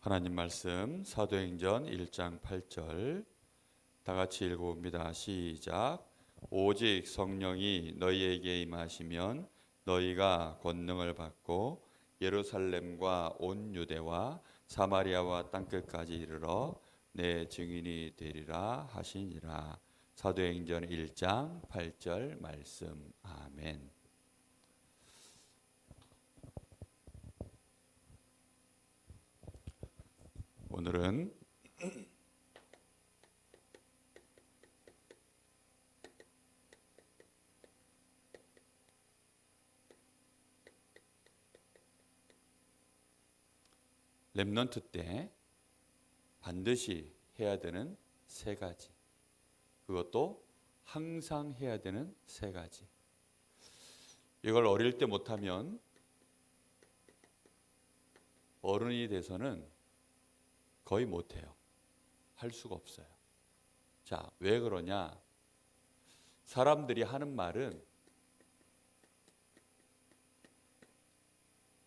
하나님 말씀 사도행전 1장 8절 다 같이 읽어봅니다. 시작. 오직 성령이 너희에게 임하시면 너희가 권능을 받고 예루살렘과 온 유대와 사마리아와 땅끝까지 이르러 내 증인이 되리라 하시니라. 사도행전 1장 8절 말씀. 아멘. 오늘은 렘넌트 때 반드시 해야 되는 세 가지, 그것도 항상 해야 되는 세 가지. 이걸 어릴 때 못하면 어른이 돼서는 거의 못해요. 할 수가 없어요. 자, 왜 그러냐? 사람들이 하는 말은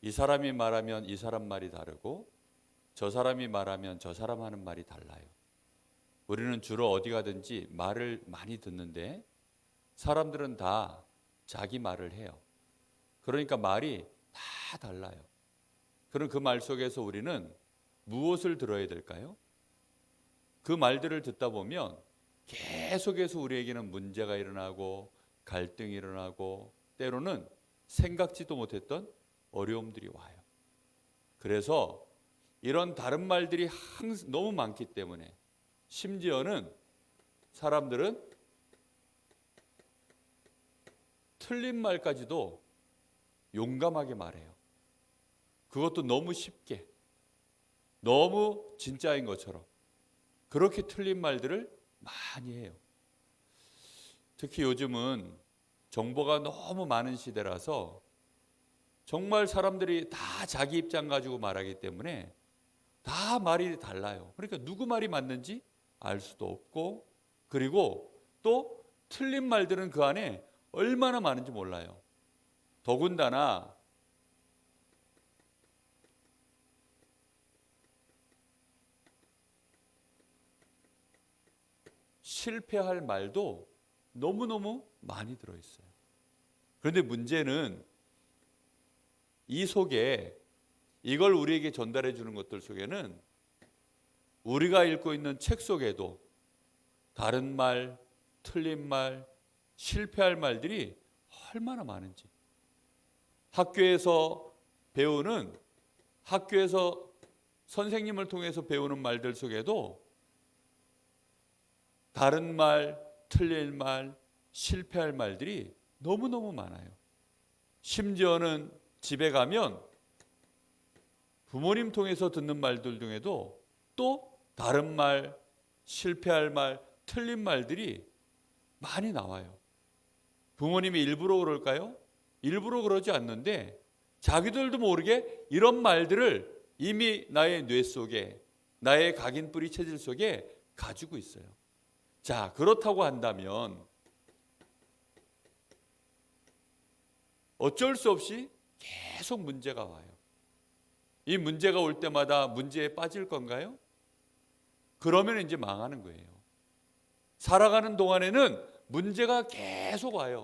이 사람이 말하면 이 사람 말이 다르고 저 사람이 말하면 저 사람 하는 말이 달라요. 우리는 주로 어디 가든지 말을 많이 듣는데 사람들은 다 자기 말을 해요. 그러니까 말이 다 달라요. 그럼 그 말 속에서 우리는 무엇을 들어야 될까요? 그 말들을 듣다 보면 계속해서 우리에게는 문제가 일어나고 갈등이 일어나고 때로는 생각지도 못했던 어려움들이 와요. 그래서 이런 다른 말들이 너무 많기 때문에 심지어는 사람들은 틀린 말까지도 용감하게 말해요. 그것도 너무 쉽게, 너무 진짜인 것처럼 그렇게 틀린 말들을 많이 해요. 특히 요즘은 정보가 너무 많은 시대라서 정말 사람들이 다 자기 입장 가지고 말하기 때문에 다 말이 달라요. 그러니까 누구 말이 맞는지 알 수도 없고, 그리고 또 틀린 말들은 그 안에 얼마나 많은지 몰라요. 더군다나 실패할 말도 너무너무 많이 들어있어요. 그런데 문제는 이 속에, 이걸 우리에게 전달해 주는 것들 속에는 우리가 읽고 있는 책 속에도 다른 말, 틀린 말, 실패할 말들이 얼마나 많은지, 학교에서 선생님을 통해서 배우는 말들 속에도 다른 말, 틀린 말, 실패할 말들이 너무너무 많아요. 심지어는 집에 가면 부모님 통해서 듣는 말들 중에도 또 다른 말, 실패할 말, 틀린 말들이 많이 나와요. 부모님이 일부러 그럴까요? 일부러 그러지 않는데 자기들도 모르게 이런 말들을 이미 나의 뇌 속에, 나의 각인뿌리 체질 속에 가지고 있어요. 자, 그렇다고 한다면 어쩔 수 없이 계속 문제가 와요. 이 문제가 올 때마다 문제에 빠질 건가요? 그러면 이제 망하는 거예요. 살아가는 동안에는 문제가 계속 와요.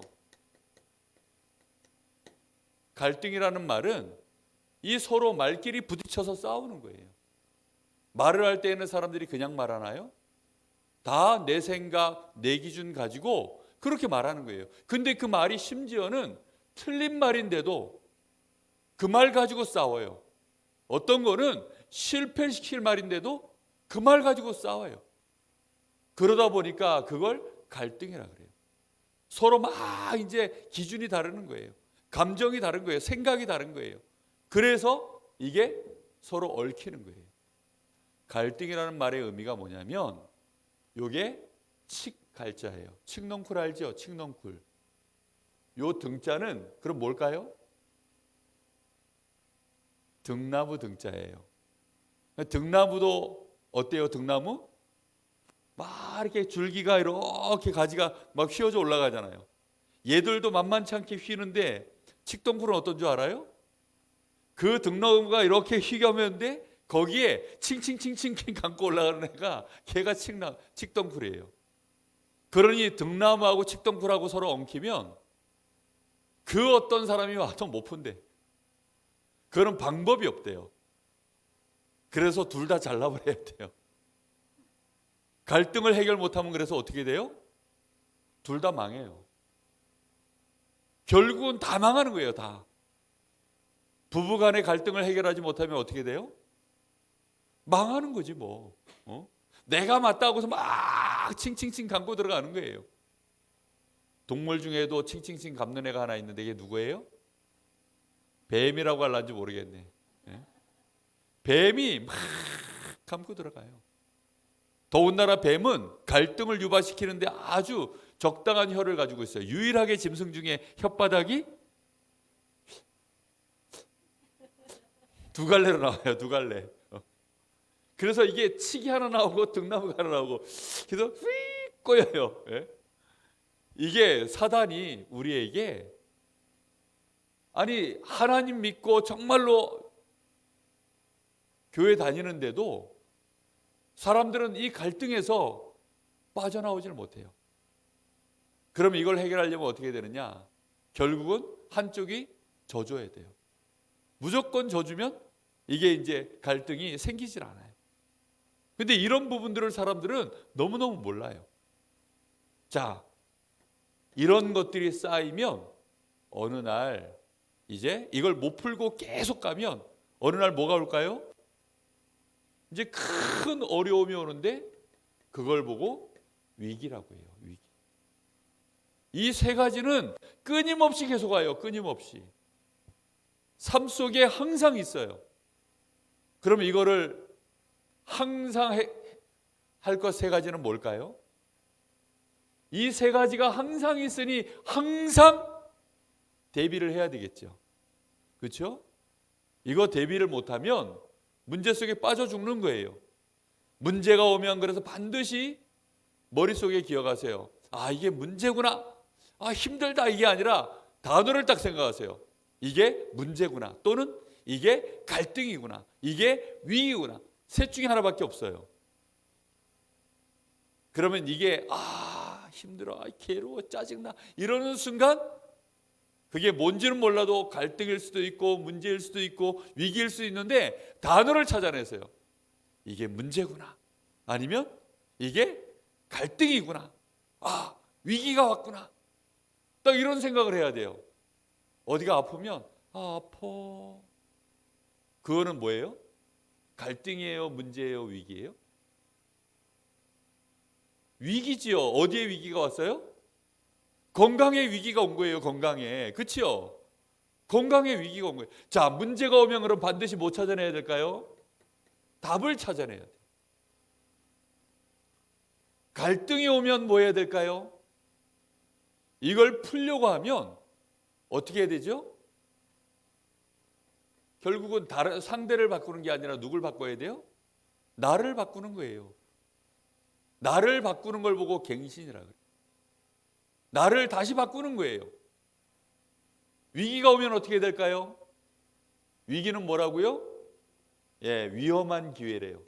갈등이라는 말은 이 서로 말끼리 부딪혀서 싸우는 거예요. 말을 할 때에는 사람들이 그냥 말하나요? 다 내 생각, 내 기준 가지고 그렇게 말하는 거예요. 근데 그 말이 심지어는 틀린 말인데도 그 말 가지고 싸워요. 어떤 거는 실패시킬 말인데도 그 말 가지고 싸워요. 그러다 보니까 그걸 갈등이라 그래요. 서로 막 이제 기준이 다르는 거예요. 감정이 다른 거예요. 생각이 다른 거예요. 그래서 이게 서로 얽히는 거예요. 갈등이라는 말의 의미가 뭐냐면 요게 칡갈자예요. 칡넝쿨 알죠? 칡넝쿨. 요 등자는 그럼 뭘까요? 등나무 등자예요. 등나무도 어때요? 등나무? 막 이렇게 줄기가 이렇게 가지가 막 휘어져 올라가잖아요. 얘들도 만만치 않게 휘는데 칡덩쿨은 어떤 줄 알아요? 그 등나무가 이렇게 휘겨면데 거기에 칭칭칭칭 감고 올라가는 애가 걔가 칡덩쿨이에요. 그러니 등나무하고 칡덩쿨하고 서로 엉키면 그 어떤 사람이 와도 못 푼대. 그런 방법이 없대요. 그래서 둘 다 잘라버려야 돼요. 갈등을 해결 못하면 그래서 어떻게 돼요? 둘 다 망해요. 결국은 다 망하는 거예요. 다. 부부간의 갈등을 해결하지 못하면 어떻게 돼요? 망하는 거지 뭐. 내가 맞다 하고서 막 칭칭칭 감고 들어가는 거예요. 동물 중에도 칭칭칭 감는 애가 하나 있는데 이게 누구예요? 뱀이라고 할란지 모르겠네. 뱀이 막 감고 들어가요. 더군다나 뱀은 갈등을 유발시키는데 아주 적당한 혀를 가지고 있어요. 유일하게 짐승 중에 혓바닥이 두 갈래로 나와요. 두 갈래. 그래서 이게 치기 하나 나오고 등나무가 하나 나오고 그래서 휙 꼬여요. 이게 사단이 우리에게 아니 하나님 믿고 정말로 교회 다니는데도 사람들은 이 갈등에서 빠져나오질 못해요. 그럼 이걸 해결하려면 어떻게 되느냐? 결국은 한쪽이 져줘야 돼요. 무조건 져주면 이게 이제 갈등이 생기질 않아요. 근데 이런 부분들을 사람들은 너무너무 몰라요. 자, 이런 것들이 쌓이면 어느 날 이제 이걸 못 풀고 계속 가면 어느 날 뭐가 올까요? 이제 큰 어려움이 오는데 그걸 보고 위기라고 해요. 위기. 이 세 가지는 끊임없이 계속 와요. 끊임없이. 삶 속에 항상 있어요. 그럼 이거를 항상 할 것 세 가지는 뭘까요? 이 세 가지가 항상 있으니 항상 대비를 해야 되겠죠. 그렇죠? 이거 대비를 못하면 문제 속에 빠져 죽는 거예요. 문제가 오면 그래서 반드시 머릿속에 기억하세요. 아, 이게 문제구나. 아, 힘들다. 이게 아니라 단어를 딱 생각하세요. 이게 문제구나. 또는 이게 갈등이구나. 이게 위기구나. 셋 중에 하나밖에 없어요. 그러면 이게 힘들어, 괴로워, 짜증나 이러는 순간 그게 뭔지는 몰라도 갈등일 수도 있고 문제일 수도 있고 위기일 수도 있는데 단어를 찾아내세요. 이게 문제구나. 아니면 이게 갈등이구나. 아, 위기가 왔구나. 딱 이런 생각을 해야 돼요. 어디가 아프면 아파. 그거는 뭐예요? 갈등이에요? 문제예요? 위기예요? 위기지요. 어디에 위기가 왔어요? 건강에 위기가 온 거예요. 건강에. 그렇죠? 건강에 위기가 온 거예요. 자, 문제가 오면 그럼 반드시 뭐 찾아내야 될까요? 답을 찾아내야 돼요. 갈등이 오면 뭐 해야 될까요? 이걸 풀려고 하면 어떻게 해야 되죠? 결국은 다른 상대를 바꾸는 게 아니라 누굴 바꿔야 돼요? 나를 바꾸는 거예요. 나를 바꾸는 걸 보고 갱신이라 그래요. 나를 다시 바꾸는 거예요. 위기가 오면 어떻게 될까요? 위기는 뭐라고요? 위험한 기회래요.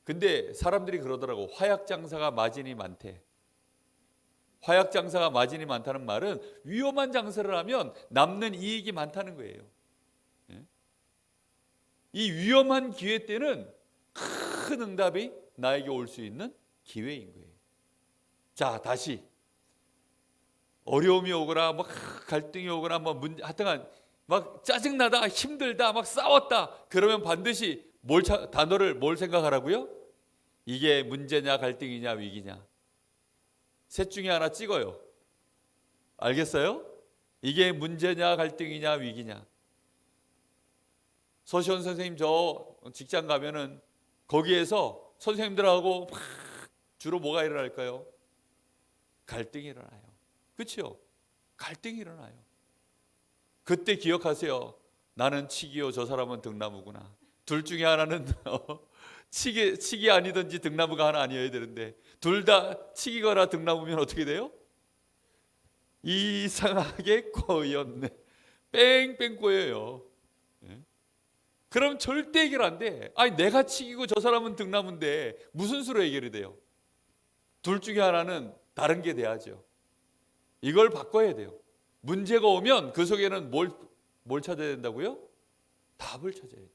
근데 사람들이 그러더라고. 화약장사가 마진이 많대. 화약장사가 마진이 많다는 말은 위험한 장사를 하면 남는 이익이 많다는 거예요. 이 위험한 기회 때는 큰 응답이 나에게 올 수 있는 기회인 거예요. 자, 다시 어려움이 오거나 막 갈등이 오거나 뭐 하여튼 막 짜증나다, 힘들다, 막 싸웠다. 그러면 반드시 단어를 뭘 생각하라고요? 이게 문제냐, 갈등이냐, 위기냐. 셋 중에 하나 찍어요. 알겠어요? 이게 문제냐, 갈등이냐, 위기냐. 서시원 선생님 저 직장 가면은 거기에서 선생님들하고 막 주로 뭐가 일어날까요? 갈등이 일어나요. 그렇죠? 갈등이 일어나요. 그때 기억하세요. 나는 치기요, 저 사람은 등나무구나. 둘 중에 하나는 치기 아니든지 등나무가 하나 아니어야 되는데 둘 다 치기거나 등나무면 어떻게 돼요? 이상하게 꼬였네. 뺑뺑 꼬여요. 그럼 절대 해결 안 돼. 아니 내가 치기고 저 사람은 등나무인데 무슨 수로 해결이 돼요? 둘 중에 하나는 다른 게 돼야죠. 이걸 바꿔야 돼요. 문제가 오면 그 속에는 뭘 찾아야 된다고요? 답을 찾아야 돼요.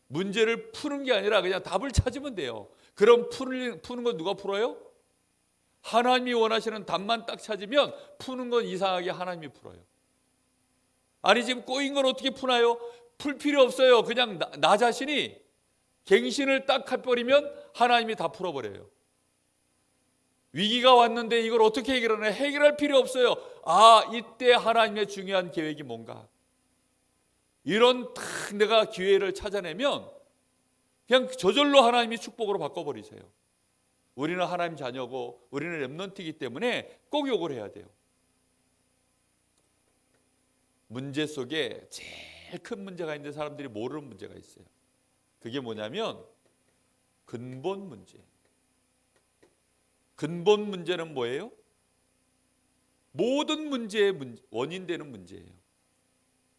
문제를 푸는 게 아니라 그냥 답을 찾으면 돼요. 그럼 푸는 건 누가 풀어요? 하나님이 원하시는 답만 딱 찾으면 푸는 건 이상하게 하나님이 풀어요. 아니 지금 꼬인 걸 어떻게 푸나요? 풀 필요 없어요. 그냥 나 자신이 갱신을 딱 해버리면 하나님이 다 풀어버려요. 위기가 왔는데 이걸 어떻게 해결하나? 해결할 필요 없어요. 아, 이때 하나님의 중요한 계획이 뭔가. 이런 딱 내가 기회를 찾아내면 그냥 저절로 하나님이 축복으로 바꿔버리세요. 우리는 하나님 자녀고 우리는 렘넌트이기 때문에 꼭 요걸 해야 돼요. 문제 속에 제일 큰 문제가 있는데 사람들이 모르는 문제가 있어요. 그게 뭐냐면 근본 문제. 근본 문제는 뭐예요? 모든 문제의 원인 되는 문제예요.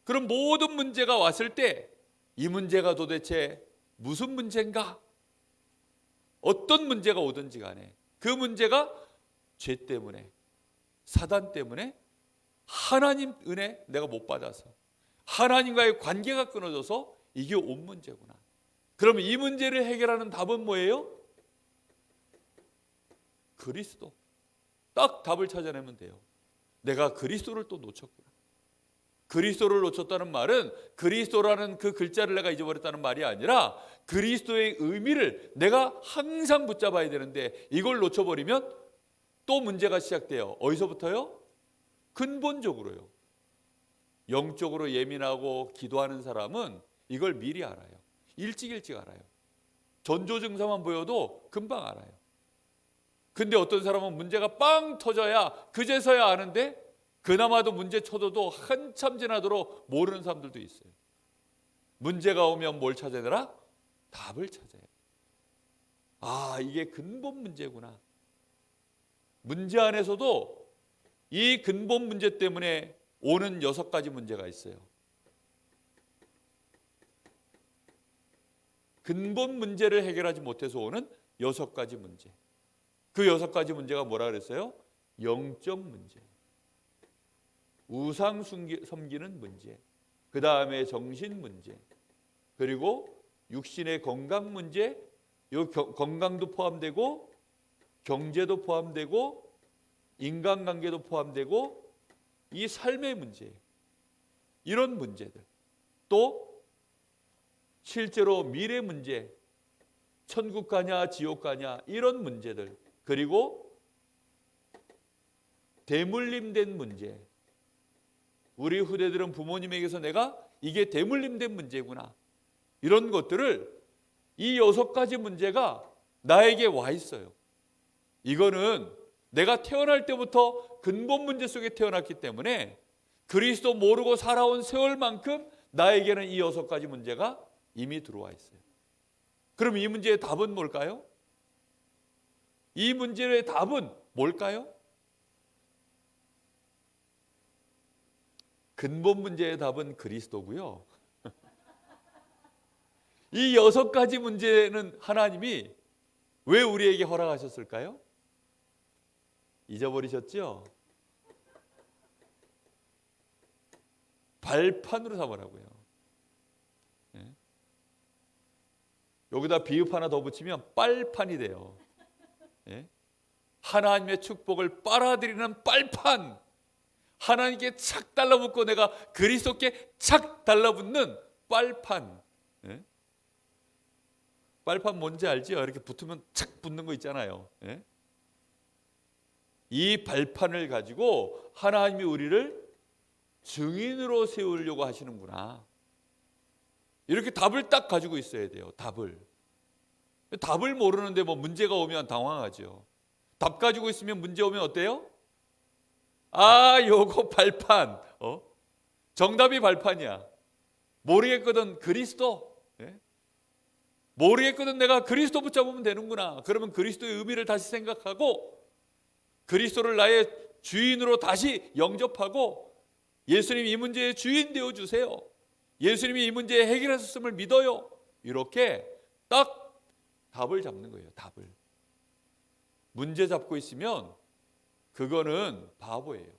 그럼 모든 문제가 왔을 때 이 문제가 도대체 무슨 문제인가? 어떤 문제가 오든지 간에 그 문제가 죄 때문에, 사단 때문에, 하나님 은혜 내가 못 받아서, 하나님과의 관계가 끊어져서 이게 온 문제구나. 그럼 이 문제를 해결하는 답은 뭐예요? 그리스도. 딱 답을 찾아내면 돼요. 내가 그리스도를 또 놓쳤구나. 그리스도를 놓쳤다는 말은 그리스도라는 그 글자를 내가 잊어버렸다는 말이 아니라 그리스도의 의미를 내가 항상 붙잡아야 되는데 이걸 놓쳐버리면 또 문제가 시작돼요. 어디서부터요? 근본적으로요. 영적으로 예민하고 기도하는 사람은 이걸 미리 알아요. 일찍 알아요. 전조 증상만 보여도 금방 알아요. 근데 어떤 사람은 문제가 빵 터져야 그제서야 아는데 그나마도 문제 쳐도 한참 지나도록 모르는 사람들도 있어요. 문제가 오면 뭘 찾아내라? 답을 찾아야 돼요. 아, 이게 근본 문제구나. 문제 안에서도 이 근본 문제 때문에 오는 6가지 문제가 있어요. 근본 문제를 해결하지 못해서 오는 6가지 문제. 그 6가지 문제가 뭐라 그랬어요? 영적 문제, 우상 섬기는 문제, 그 다음에 정신 문제, 그리고 육신의 건강 문제, 이 건강도 포함되고 경제도 포함되고 인간관계도 포함되고 이 삶의 문제, 이런 문제들, 또 실제로 미래 문제, 천국 가냐 지옥 가냐 이런 문제들, 그리고 대물림된 문제. 우리 후대들은 부모님에게서 내가 이게 대물림된 문제구나, 이런 것들을 이 6가지 문제가 나에게 와 있어요. 이거는 내가 태어날 때부터 근본 문제 속에 태어났기 때문에 그리스도 모르고 살아온 세월만큼 나에게는 이 6가지 문제가 이미 들어와 있어요. 그럼 이 문제의 답은 뭘까요? 이 문제의 답은 뭘까요? 근본 문제의 답은 그리스도고요. 이 6가지 문제는 하나님이 왜 우리에게 허락하셨을까요? 잊어버리셨죠? 발판으로 삼으라고요. 여기다 비읍 하나 더 붙이면 빨판이 돼요. 하나님의 축복을 빨아들이는 빨판. 하나님께 착 달라붙고 내가 그리스도께 착 달라붙는 빨판. 빨판 뭔지 알지요? 이렇게 붙으면 착 붙는 거 있잖아요. 이 발판을 가지고 하나님이 우리를 증인으로 세우려고 하시는구나. 이렇게 답을 딱 가지고 있어야 돼요. 답을 모르는데 뭐 문제가 오면 당황하죠. 답 가지고 있으면 문제 오면 어때요? 아, 요거 발판. 정답이 발판이야. 모르겠거든 그리스도. 모르겠거든 내가 그리스도 붙잡으면 되는구나. 그러면 그리스도의 의미를 다시 생각하고 그리스도를 나의 주인으로 다시 영접하고 예수님 이 문제의 주인 되어주세요. 예수님이 이 문제 해결하셨음을 믿어요. 이렇게 딱 답을 잡는 거예요. 답을. 문제 잡고 있으면 그거는 바보예요.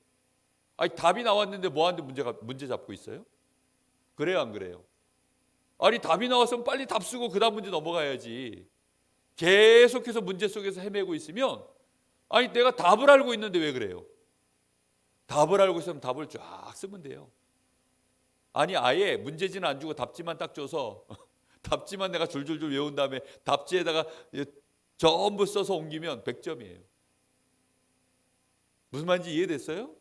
아니, 답이 나왔는데 뭐하는데 문제 잡고 있어요? 그래요, 안 그래요? 아니, 답이 나왔으면 빨리 답 쓰고 그 다음 문제 넘어가야지. 계속해서 문제 속에서 헤매고 있으면, 아니, 내가 답을 알고 있는데 왜 그래요? 답을 알고 있으면 답을 쫙 쓰면 돼요. 아니, 아예 문제지는 안 주고 답지만 딱 줘서 답지만 내가 줄줄줄 외운 다음에 답지에다가 전부 써서 옮기면 100점이에요. 무슨 말인지 이해됐어요?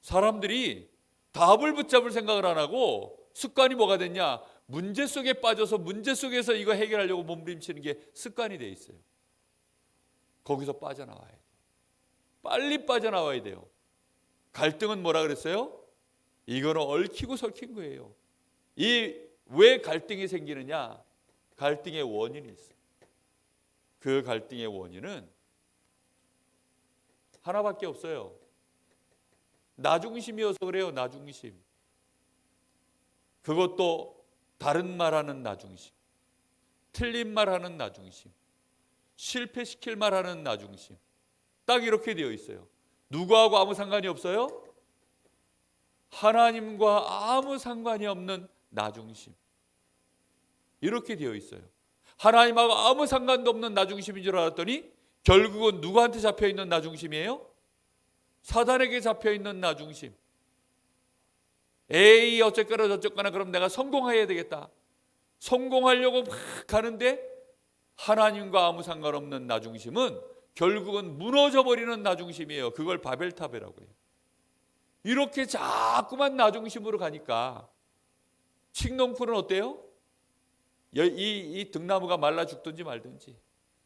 사람들이 답을 붙잡을 생각을 안 하고 습관이 뭐가 됐냐? 문제 속에 빠져서 문제 속에서 이거 해결하려고 몸부림치는 게 습관이 돼 있어요. 거기서 빠져나와야 돼요. 빨리 빠져나와야 돼요. 갈등은 뭐라 그랬어요? 이거는 얽히고 설킨 거예요. 왜 갈등이 생기느냐? 갈등의 원인이 있어요. 그 갈등의 원인은 하나밖에 없어요. 나중심이어서 그래요. 나중심. 그것도 다른 말하는 나중심, 틀린 말하는 나중심, 실패시킬 말하는 나중심. 딱 이렇게 되어 있어요. 누구하고 아무 상관이 없어요? 하나님과 아무 상관이 없는 나중심. 이렇게 되어 있어요. 하나님하고 아무 상관도 없는 나중심인 줄 알았더니 결국은 누구한테 잡혀있는 나중심이에요? 사단에게 잡혀있는 나중심. 에이, 어쨌거나 저쨌거나 그럼 내가 성공해야 되겠다. 성공하려고 막 가는데 하나님과 아무 상관없는 나중심은 결국은 무너져버리는 나중심이에요. 그걸 바벨탑이라고 해요. 이렇게 자꾸만 나중심으로 가니까 칡농풀은 어때요? 이 등나무가 말라 죽든지 말든지,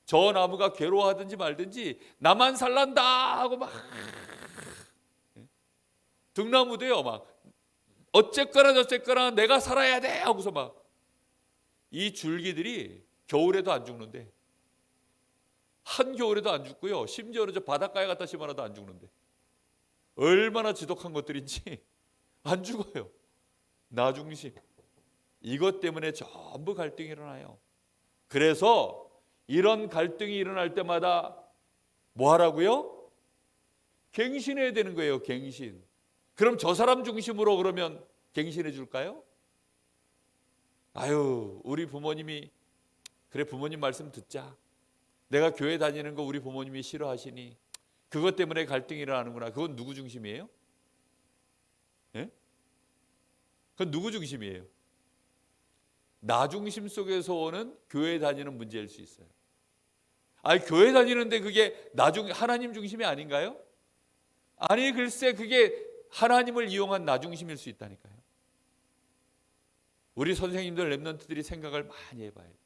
저 나무가 괴로워하든지 말든지 나만 살란다 하고 막, 등나무도요, 막 어쨌거나 저쨌거나 내가 살아야 돼 하고서 막, 이 줄기들이 겨울에도 안 죽는데, 한겨울에도 안 죽고요, 심지어는 저 바닷가에 갖다 심어놔도 안 죽는데, 얼마나 지독한 것들인지 안 죽어요. 나중심. 이것 때문에 전부 갈등이 일어나요. 그래서 이런 갈등이 일어날 때마다 뭐 하라고요? 갱신해야 되는 거예요. 갱신. 그럼 저 사람 중심으로 그러면 갱신해 줄까요? 아유, 우리 부모님이, 그래, 부모님 말씀 듣자. 내가 교회 다니는 거 우리 부모님이 싫어하시니 그것 때문에 갈등이 일어나는구나. 그건 누구 중심이에요? 예? 그건 누구 중심이에요? 나 중심 속에서 오는 교회 다니는 문제일 수 있어요. 아니, 교회 다니는데 그게 하나님 중심이 아닌가요? 아니, 글쎄 그게 하나님을 이용한 나 중심일 수 있다니까요. 우리 선생님들, 랩런트들이 생각을 많이 해봐야 돼요.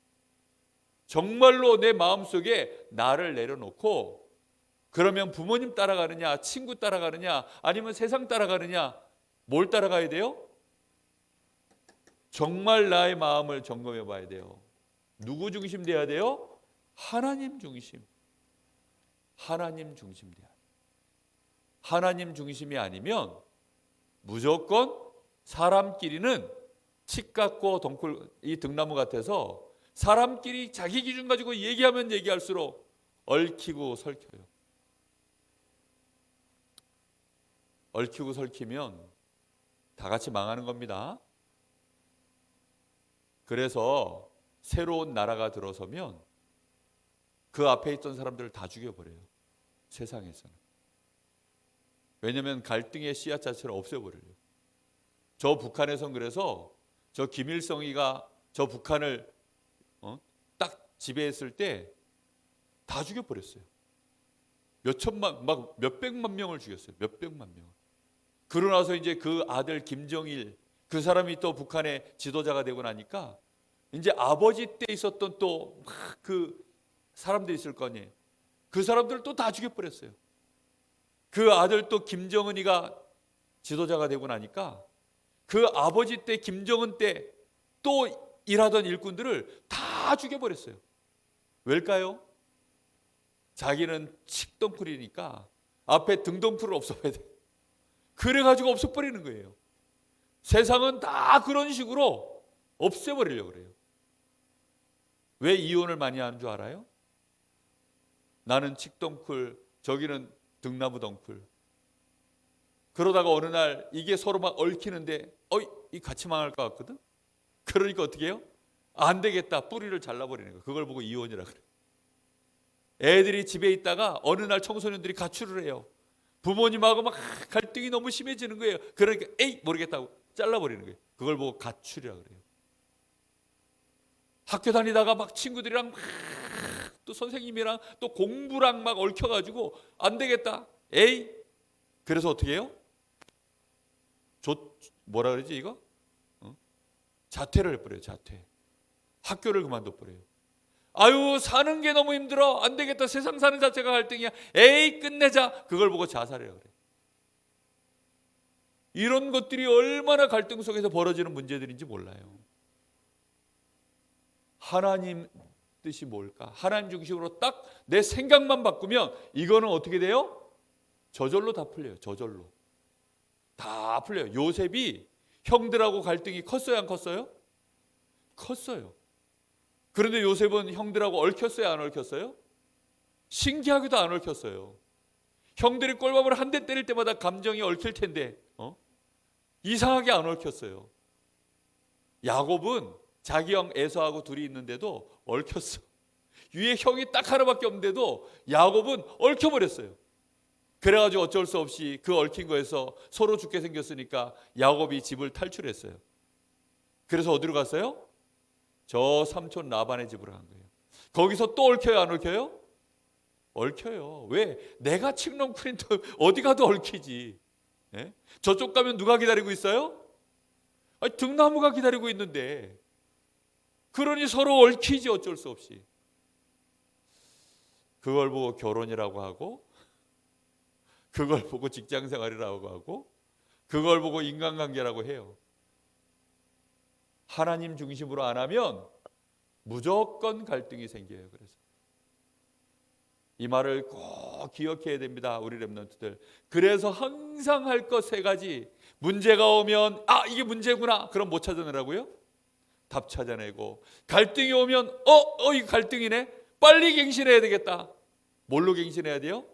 정말로 내 마음속에 나를 내려놓고, 그러면 부모님 따라가느냐, 친구 따라가느냐, 아니면 세상 따라가느냐, 뭘 따라가야 돼요? 정말 나의 마음을 점검해 봐야 돼요. 누구 중심 돼야 돼요? 하나님 중심. 하나님 중심 돼야 돼요. 하나님 중심이 아니면 무조건 사람끼리는 칡 같고 이 등나무 같아서 사람끼리 자기 기준 가지고 얘기하면 얘기할수록 얽히고 설켜요. 얽히고 설키면 다 같이 망하는 겁니다. 그래서 새로운 나라가 들어서면 그 앞에 있던 사람들을 다 죽여버려요. 세상에서는. 왜냐하면 갈등의 씨앗 자체를 없애버려요. 저 북한에선 그래서 저 김일성이가 저 북한을 딱 지배했을 때 다 죽여버렸어요. 몇천만, 막 몇백만 명을 죽였어요. 몇백만 명. 그러고 나서 이제 그 아들 김정일, 그 사람이 또 북한의 지도자가 되고 나니까 이제 아버지 때 있었던 또 그 사람들이 있을 거 아니에요. 그 사람들을 또 다 죽여버렸어요. 그 아들 또 김정은이가 지도자가 되고 나니까 그 아버지 때 김정은 때 또 일하던 일꾼들을 다 죽여버렸어요. 왜일까요? 자기는 칡덩쿨이니까 앞에 등덩쿨을 없애야 돼. 그래가지고 없애버리는 거예요. 세상은 다 그런 식으로 없애버리려고 그래요. 왜 이혼을 많이 하는 줄 알아요? 나는 칡덩쿨, 저기는 등나무 덩쿨. 그러다가 어느 날 이게 서로 막 얽히는데 이 같이 망할 것 같거든? 그러니까 어떻게 해요? 안 되겠다. 뿌리를 잘라버리는 거예요. 그걸 보고 이혼이라 그래요. 애들이 집에 있다가 어느 날 청소년들이 가출을 해요. 부모님하고 막 갈등이 너무 심해지는 거예요. 그러니까 모르겠다고 잘라버리는 거예요. 그걸 보고 가출이라 그래요. 학교 다니다가 막 친구들이랑 막 또 선생님이랑 또 공부랑 막 얽혀가지고 안 되겠다. 그래서 어떻게 해요? 뭐라 그러지 이거? 자퇴를 해버려요. 자퇴. 학교를 그만둬버려요. 아유 사는 게 너무 힘들어. 안 되겠다. 세상 사는 자체가 갈등이야. 끝내자. 그걸 보고 자살해요. 그래. 이런 것들이 얼마나 갈등 속에서 벌어지는 문제들인지 몰라요. 하나님 뜻이 뭘까? 하나님 중심으로 딱 내 생각만 바꾸면 이거는 어떻게 돼요? 저절로 다 풀려요. 저절로. 다 풀려요. 요셉이 형들하고 갈등이 컸어요? 안 컸어요? 컸어요. 그런데 요셉은 형들하고 얽혔어요? 안 얽혔어요? 신기하게도 안 얽혔어요. 형들이 꼴밥을 한 대 때릴 때마다 감정이 얽힐 텐데 이상하게 안 얽혔어요. 야곱은 자기 형 에서하고 둘이 있는데도 얽혔어. 위에 형이 딱 하나밖에 없는데도 야곱은 얽혀버렸어요. 그래가지고 어쩔 수 없이 그 얽힌 거에서 서로 죽게 생겼으니까 야곱이 집을 탈출했어요. 그래서 어디로 갔어요? 저 삼촌 라반의 집으로 간 거예요. 거기서 또 얽혀요? 안 얽혀요? 얽혀요. 왜? 내가 칡렁쿨인데 어디 가도 얽히지. 예? 저쪽 가면 누가 기다리고 있어요? 등나무가 기다리고 있는데. 그러니 서로 얽히지 어쩔 수 없이. 그걸 보고 결혼이라고 하고, 그걸 보고 직장생활이라고 하고, 그걸 보고 인간관계라고 해요. 하나님 중심으로 안 하면 무조건 갈등이 생겨요. 그래서 이 말을 꼭 기억해야 됩니다. 우리 렘넌트들. 그래서 항상 할 것 세 가지. 문제가 오면 이게 문제구나. 그럼 뭐 찾아내라고요? 답 찾아내고. 갈등이 오면 이거 갈등이네. 빨리 갱신해야 되겠다. 뭘로 갱신해야 돼요?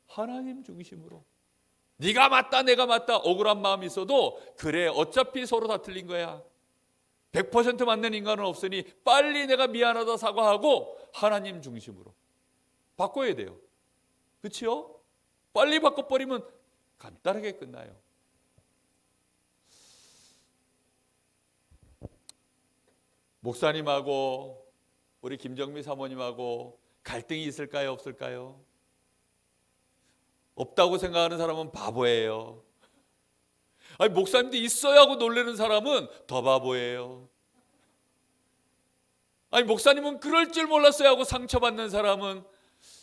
하나님 중심으로. 네가 맞다 내가 맞다 억울한 마음이 있어도 그래 어차피 서로 다 틀린 거야. 100% 맞는 인간은 없으니 빨리 내가 미안하다 사과하고 하나님 중심으로 바꿔야 돼요. 그렇죠? 빨리 바꿔버리면 간단하게 끝나요. 목사님하고 우리 김정미 사모님하고 갈등이 있을까요? 없을까요? 없다고 생각하는 사람은 바보예요. 목사님도 있어야 하고 놀라는 사람은 더 바보예요. 목사님은 그럴 줄 몰랐어야 하고 상처받는 사람은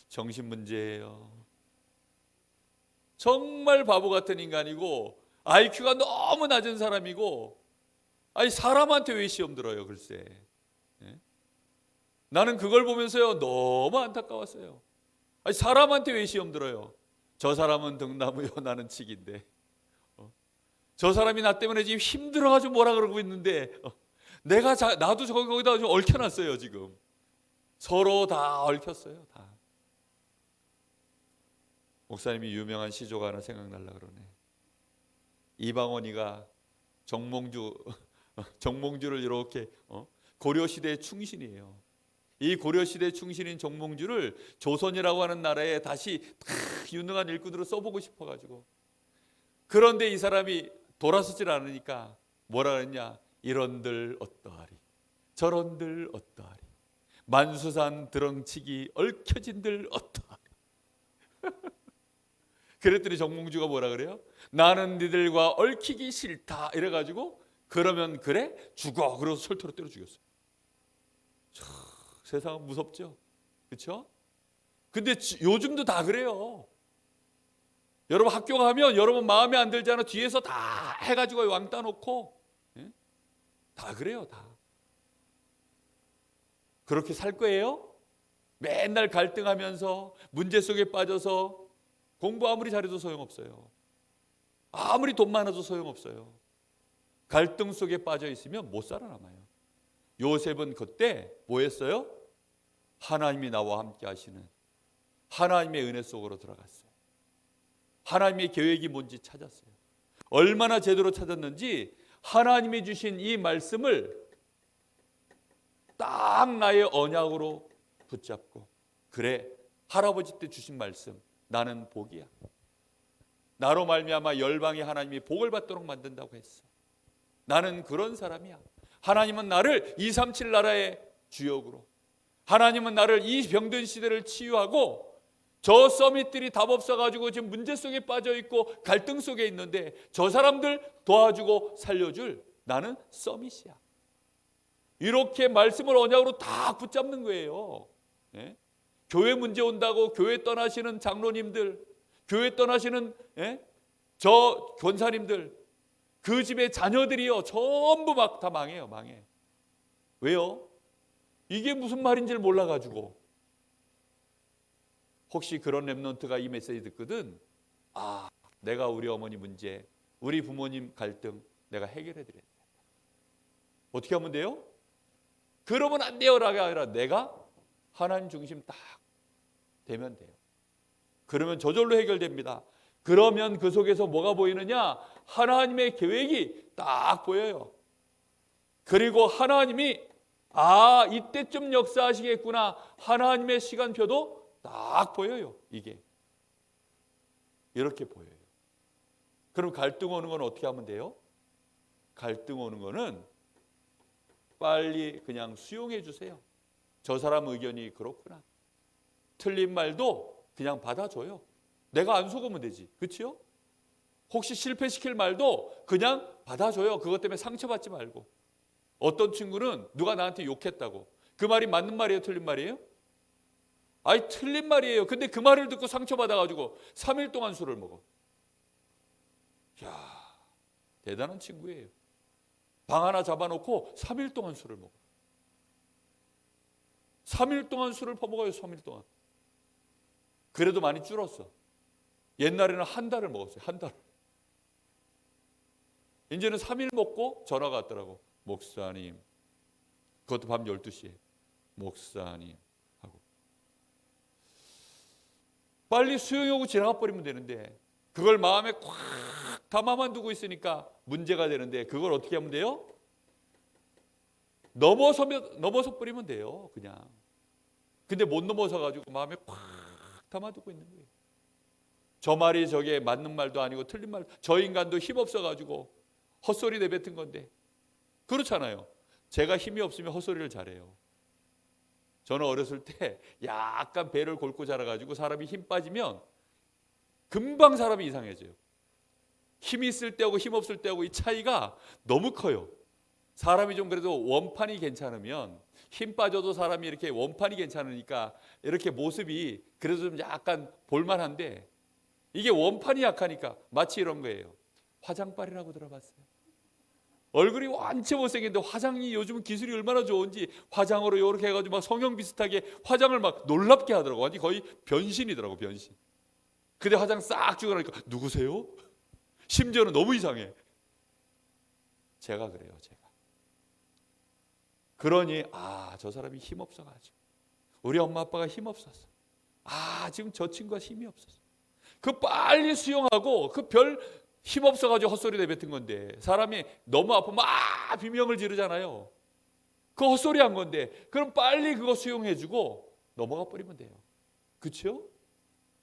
정신문제예요. 정말 바보 같은 인간이고 IQ가 너무 낮은 사람이고 사람한테 왜 시험 들어요 글쎄. 나는 그걸 보면서요 너무 안타까웠어요. 사람한테 왜 시험 들어요? 저 사람은 등나무요 나는 칡인데 저 사람이 나 때문에 지금 힘들어가지고 뭐라 그러고 있는데 나도 거기다 좀 얽혀놨어요. 지금 서로 다 얽혔어요. 다. 목사님이 유명한 시조가 하나 생각날라 그러네. 이방원이가 정몽주를 이렇게 고려시대의 충신이에요. 이 고려시대 충신인 정몽주를 조선이라고 하는 나라에 다시 유능한 일꾼으로 써보고 싶어가지고 그런데 이 사람이 돌아서질 않으니까 뭐라 그랬냐. 이런들 어떠하리 저런들 어떠하리 만수산 드렁치기 얽혀진들 어떠하리. 그랬더니 정몽주가 뭐라 그래요? 나는 니들과 얽히기 싫다 이래가지고 그러면 그래? 죽어. 그래서 설토로 때려 죽였어요. 세상은 무섭죠. 그렇죠? 근데 요즘도 다 그래요. 여러분 학교 가면 여러분 마음에 안 들잖아. 뒤에서 다 해가지고 왕따 놓고 다 그래요. 다. 그렇게 살 거예요? 맨날 갈등하면서 문제 속에 빠져서 공부 아무리 잘해도 소용없어요. 아무리 돈 많아도 소용없어요. 갈등 속에 빠져 있으면 못 살아남아요. 요셉은 그때 뭐 했어요? 하나님이 나와 함께 하시는 하나님의 은혜 속으로 들어갔어요. 하나님의 계획이 뭔지 찾았어요. 얼마나 제대로 찾았는지 하나님이 주신 이 말씀을 딱 나의 언약으로 붙잡고, 그래, 할아버지 때 주신 말씀, 나는 복이야. 나로 말미암아 열방이 하나님이 복을 받도록 만든다고 했어. 나는 그런 사람이야. 하나님은 나를 237 나라의 주역으로, 하나님은 나를 이 병든 시대를 치유하고, 저 서밋들이 답 없어가지고 지금 문제 속에 빠져 있고 갈등 속에 있는데 저 사람들 도와주고 살려줄 나는 서밋이야. 이렇게 말씀을 언약으로 다 붙잡는 거예요. 예? 교회 문제 온다고 교회 떠나시는 장로님들, 교회 떠나시는 저 권사님들, 그 집의 자녀들이요 전부 막 다 망해요. 망해. 왜요? 이게 무슨 말인지를 몰라가지고. 혹시 그런 렘넌트가 이 메시지 듣거든, 아, 내가 우리 어머니 문제, 우리 부모님 갈등 내가 해결해 드려야 돼. 어떻게 하면 돼요? 그러면 안 돼요라가 아니라 내가 하나님 중심 딱 되면 돼요. 그러면 저절로 해결됩니다. 그러면 그 속에서 뭐가 보이느냐? 하나님의 계획이 딱 보여요. 그리고 하나님이 이때쯤 역사하시겠구나, 하나님의 시간표도 딱 보여요. 이게 이렇게 보여요. 그럼 갈등 오는 건 어떻게 하면 돼요? 갈등 오는 거는 빨리 그냥 수용해 주세요. 저 사람 의견이 그렇구나. 틀린 말도 그냥 받아줘요. 내가 안 속으면 되지. 그렇죠? 혹시 실패시킬 말도 그냥 받아줘요. 그것 때문에 상처받지 말고. 어떤 친구는 누가 나한테 욕했다고. 그 말이 맞는 말이에요? 틀린 말이에요? 아니, 틀린 말이에요. 근데 그 말을 듣고 상처받아가지고 3일 동안 술을 먹어. 이야, 대단한 친구예요. 방 하나 잡아놓고 3일 동안 술을 먹어. 3일 동안 술을 퍼먹어요. 3일 동안. 그래도 많이 줄었어. 옛날에는 한 달을 먹었어요. 한 달. 이제는 3일 먹고 전화가 왔더라고. 목사님. 그것도 밤 12시에. 목사님. 하고. 빨리 수용하고 지나가 버리면 되는데 그걸 마음에 꽉 담아만 두고 있으니까 문제가 되는데, 그걸 어떻게 하면 돼요? 넘어서 버리면 돼요. 그냥. 근데 못 넘어서 가지고 마음에 꽉 담아두고 있는 거예요. 저 말이 저게 맞는 말도 아니고 틀린 말, 저 인간도 힘 없어 가지고 헛소리 내뱉은 건데. 그렇잖아요. 제가 힘이 없으면 헛소리를 잘해요. 저는 어렸을 때 약간 배를 골고 자라가지고 사람이 힘 빠지면 금방 사람이 이상해져요. 힘이 있을 때하고 힘 없을 때하고 이 차이가 너무 커요. 사람이 좀 그래도 원판이 괜찮으면, 힘 빠져도 사람이 이렇게 원판이 괜찮으니까 이렇게 모습이 그래도 좀 약간 볼만한데, 이게 원판이 약하니까 마치 이런 거예요. 화장빨이라고 들어봤어요? 얼굴이 완전 못생겼는데 화장이 요즘 기술이 얼마나 좋은지 화장으로 이렇게 해가지고 막 성형 비슷하게 화장을 막 놀랍게 하더라고. 완전 거의 변신이더라고, 변신. 근데 화장 싹 주고 나니까 누구세요? 심지어는 너무 이상해. 제가 그래요, 제가. 그러니 저 사람이 힘 없어가지고, 우리 엄마 아빠가 힘 없었어. 지금 저 친구가 힘이 없었어. 그 빨리 수용하고, 그 별 힘 없어가지고 헛소리 내뱉은 건데, 사람이 너무 아프면 비명을 지르잖아요. 그 헛소리 한 건데, 그럼 빨리 그거 수용해주고 넘어가 버리면 돼요. 그렇죠?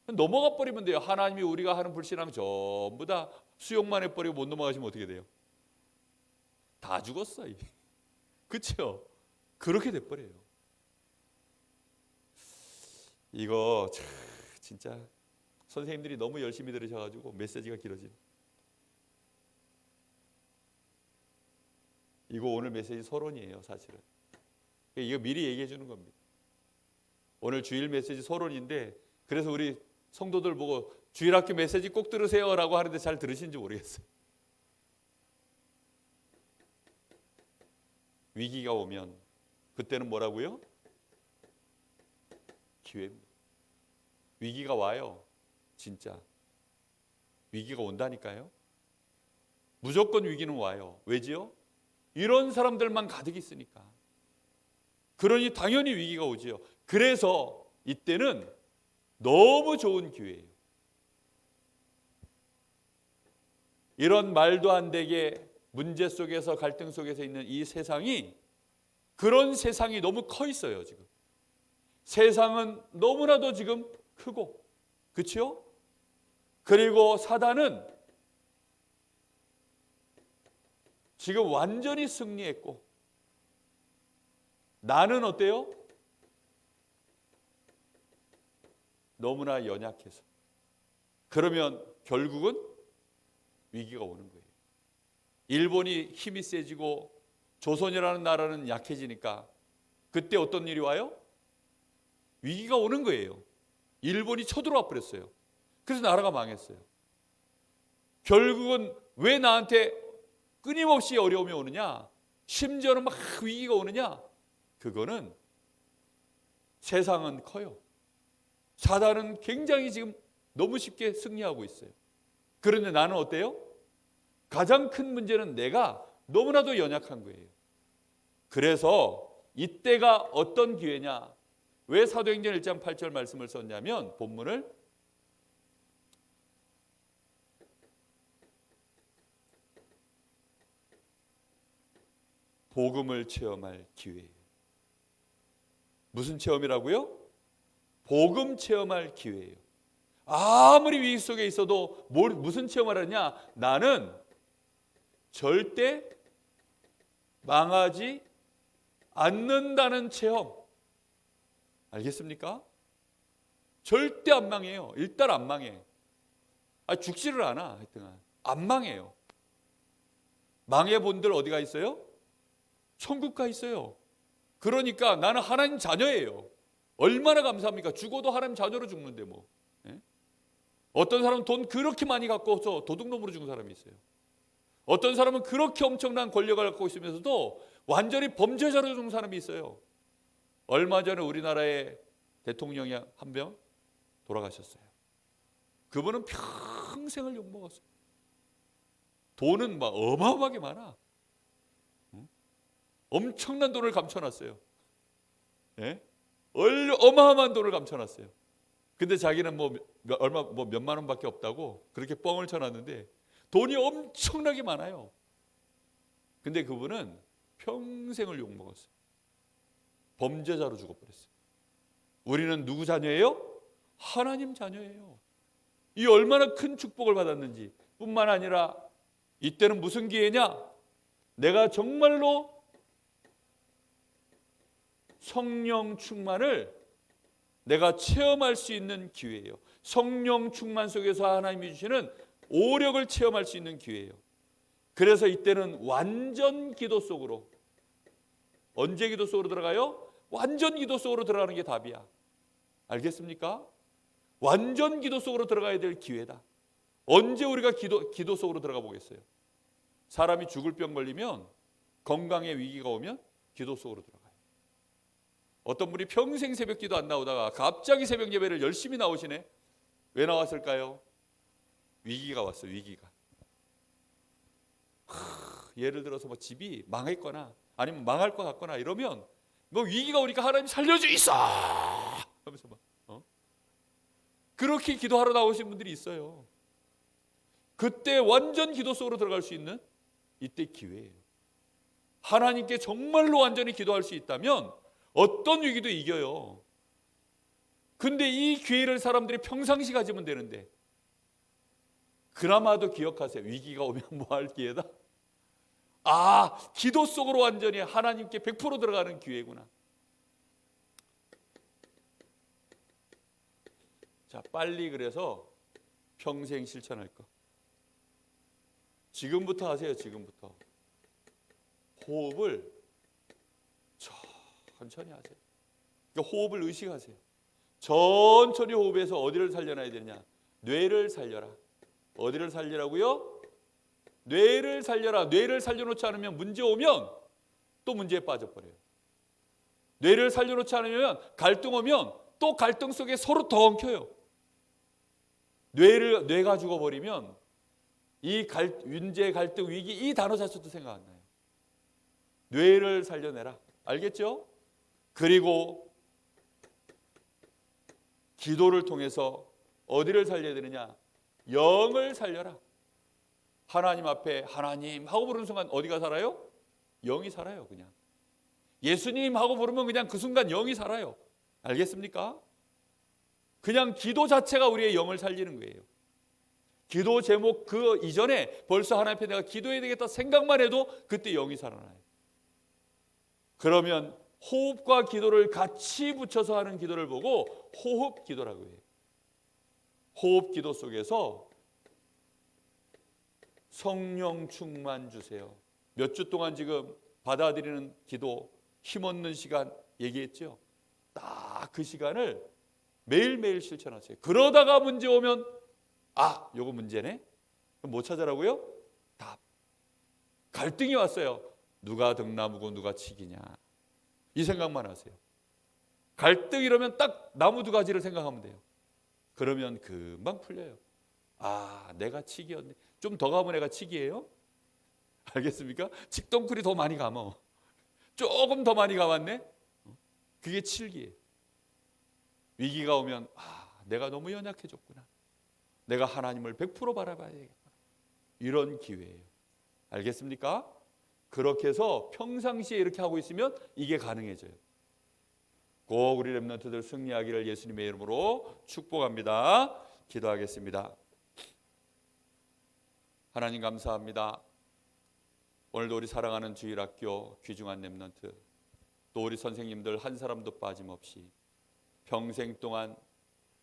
넘어가 버리면 돼요. 하나님이 우리가 하는 불신앙 전부 다 수용만 해버리고 못 넘어가시면 어떻게 돼요? 다 죽었어. 그렇죠? 그렇게 돼버려요. 이거 진짜 선생님들이 너무 열심히 들으셔가지고 메시지가 길어지네. 이거 오늘 메시지 서론이에요, 사실은. 이거 미리 얘기해 주는 겁니다. 오늘 주일 메시지 서론인데, 그래서 우리 성도들 보고 주일학교 메시지 꼭 들으세요라고 하는데 잘 들으시는지 모르겠어요. 위기가 오면 그때는 뭐라고요? 기회입니다. 위기가 와요. 진짜. 위기가 온다니까요. 무조건 위기는 와요. 왜지요? 이런 사람들만 가득 있으니까. 그러니 당연히 위기가 오지요. 그래서 이때는 너무 좋은 기회예요. 이런 말도 안 되게 문제 속에서 갈등 속에서 있는 이 세상이, 그런 세상이 너무 커 있어요. 지금 세상은 너무나도 지금 크고, 그렇죠? 그리고 사단은 지금 완전히 승리했고, 나는 어때요? 너무나 연약해서. 그러면 결국은 위기가 오는 거예요. 일본이 힘이 세지고 조선이라는 나라는 약해지니까 그때 어떤 일이 와요? 위기가 오는 거예요. 일본이 쳐들어와 버렸어요. 그래서 나라가 망했어요. 결국은 왜 나한테 끊임없이 어려움이 오느냐? 심지어는 막 위기가 오느냐? 그거는 세상은 커요. 사단은 굉장히 지금 너무 쉽게 승리하고 있어요. 그런데 나는 어때요? 가장 큰 문제는 내가 너무나도 연약한 거예요. 그래서 이때가 어떤 기회냐? 왜 사도행전 1장 8절 말씀을 썼냐면, 본문을 복음을 체험할 기회예요. 무슨 체험이라고요? 복음 체험할 기회예요. 아무리 위기 속에 있어도 무슨 체험을 하느냐? 나는 절대 망하지 않는다는 체험. 알겠습니까? 절대 안 망해요. 일단 안 망해. 죽지를 않아. 하여튼 안 망해요. 망해본들 어디가 있어요? 천국 가 있어요. 그러니까 나는 하나님 자녀예요. 얼마나 감사합니까? 죽어도 하나님 자녀로 죽는데 뭐. 예? 어떤 사람은 돈 그렇게 많이 갖고서 도둑놈으로 죽은 사람이 있어요. 어떤 사람은 그렇게 엄청난 권력을 갖고 있으면서도 완전히 범죄자로 죽은 사람이 있어요. 얼마 전에 우리나라의 대통령이 한 명 돌아가셨어요. 그분은 평생을 욕먹었어요. 돈은 막 어마어마하게 많아. 엄청난 돈을 감춰놨어요. 예? 어마어마한 돈을 감춰놨어요. 근데 자기는 몇만 원밖에 없다고 그렇게 뻥을 쳐놨는데 돈이 엄청나게 많아요. 근데 그분은 평생을 욕먹었어요. 범죄자로 죽어버렸어요. 우리는 누구 자녀예요? 하나님 자녀예요. 이 얼마나 큰 축복을 받았는지. 뿐만 아니라 이때는 무슨 기회냐? 내가 정말로 성령 충만을 내가 체험할 수 있는 기회예요. 성령 충만 속에서 하나님이 주시는 오력을 체험할 수 있는 기회예요. 그래서 이때는 완전 기도 속으로. 언제 기도 속으로 들어가요? 완전 기도 속으로 들어가는 게 답이야. 알겠습니까? 완전 기도 속으로 들어가야 될 기회다. 언제 우리가 기도 속으로 들어가 보겠어요? 사람이 죽을 병 걸리면, 건강에 위기가 오면 기도 속으로 들어가요. 어떤 분이 평생 새벽 기도 안 나오다가 갑자기 새벽 예배를 열심히 나오시네. 왜 나왔을까요? 위기가 왔어요. 위기가. 예를 들어서 뭐 집이 망했거나 아니면 망할 것 같거나 이러면 뭐 위기가 오니까 하나님 살려주 있어 하면서 막 그렇게 기도하러 나오신 분들이 있어요. 그때 완전 기도 속으로 들어갈 수 있는 이때 기회예요. 하나님께 정말로 완전히 기도할 수 있다면 어떤 위기도 이겨요. 근데 이 기회를 사람들이 평상시 가지면 되는데, 그나마도 기억하세요. 위기가 오면 뭐 할 기회다? 기도 속으로 완전히 하나님께 100% 들어가는 기회구나. 자, 빨리 그래서 평생 실천할 거. 지금부터 하세요. 지금부터. 호흡을 천천히 하세요. 그러니까 호흡을 의식하세요. 천천히 호흡해서 어디를 살려놔야 되냐? 뇌를 살려라. 어디를 살리라고요? 뇌를 살려라. 뇌를 살려놓지 않으면 문제 오면 또 문제에 빠져버려요. 뇌를 살려놓지 않으면 갈등 오면 또 갈등 속에 서로 더 엉켜요. 뇌가 죽어버리면 이 윤제, 갈등, 위기 이 단어 자체도 생각 안 나요. 뇌를 살려내라. 알겠죠? 그리고 기도를 통해서 어디를 살려야 되느냐? 영을 살려라. 하나님 앞에 하나님 하고 부르는 순간 어디가 살아요? 영이 살아요. 그냥 예수님 하고 부르면 그냥 그 순간 영이 살아요. 알겠습니까? 그냥 기도 자체가 우리의 영을 살리는 거예요. 기도 제목 그 이전에 벌써 하나님 앞에 내가 기도해야 되겠다 생각만 해도 그때 영이 살아나요. 그러면 호흡과 기도를 같이 붙여서 하는 기도를 보고 호흡 기도라고 해요. 호흡 기도 속에서 성령 충만 주세요. 몇 주 동안 지금 받아들이는 기도, 힘없는 시간 얘기했죠. 딱 그 시간을 매일매일 실천하세요. 그러다가 문제 오면 요거 문제네. 그럼 뭐 찾으라고요? 답. 갈등이 왔어요. 누가 등나무고 누가 치기냐. 이 생각만 하세요. 갈등 이러면 딱 나무 두 가지를 생각하면 돼요. 그러면 금방 풀려요. 내가 치기였네. 좀 더 가면 내가 치기예요? 알겠습니까? 칡덩쿨이 더 많이 감어. 조금 더 많이 감았네? 그게 칠기예요. 위기가 오면 내가 너무 연약해졌구나. 내가 하나님을 100% 바라봐야 되겠구나. 이런 기회예요. 알겠습니까? 그렇게 해서 평상시에 이렇게 하고 있으면 이게 가능해져요. 꼭 우리 렘넌트들 승리하기를 예수님의 이름으로 축복합니다. 기도하겠습니다. 하나님 감사합니다. 오늘도 우리 사랑하는 주일학교 귀중한 렘넌트, 또 우리 선생님들 한 사람도 빠짐없이 평생 동안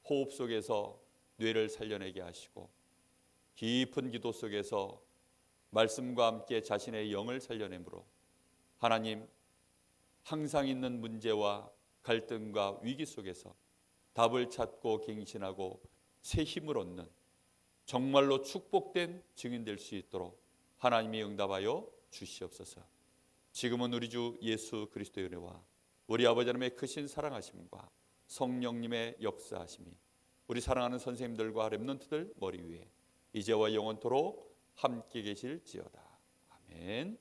호흡 속에서 뇌를 살려내게 하시고 깊은 기도 속에서 말씀과 함께 자신의 영을 살려내므로 하나님 항상 있는 문제와 갈등과 위기 속에서 답을 찾고 갱신하고 새 힘을 얻는 정말로 축복된 증인 될 수 있도록 하나님이 응답하여 주시옵소서. 지금은 우리 주 예수 그리스도의 은혜와 우리 아버지 하나님의 크신 사랑하심과 성령님의 역사하심이 우리 사랑하는 선생님들과 렘넌트들 머리 위에 이제와 영원토록 함께 계실지어다. 아멘.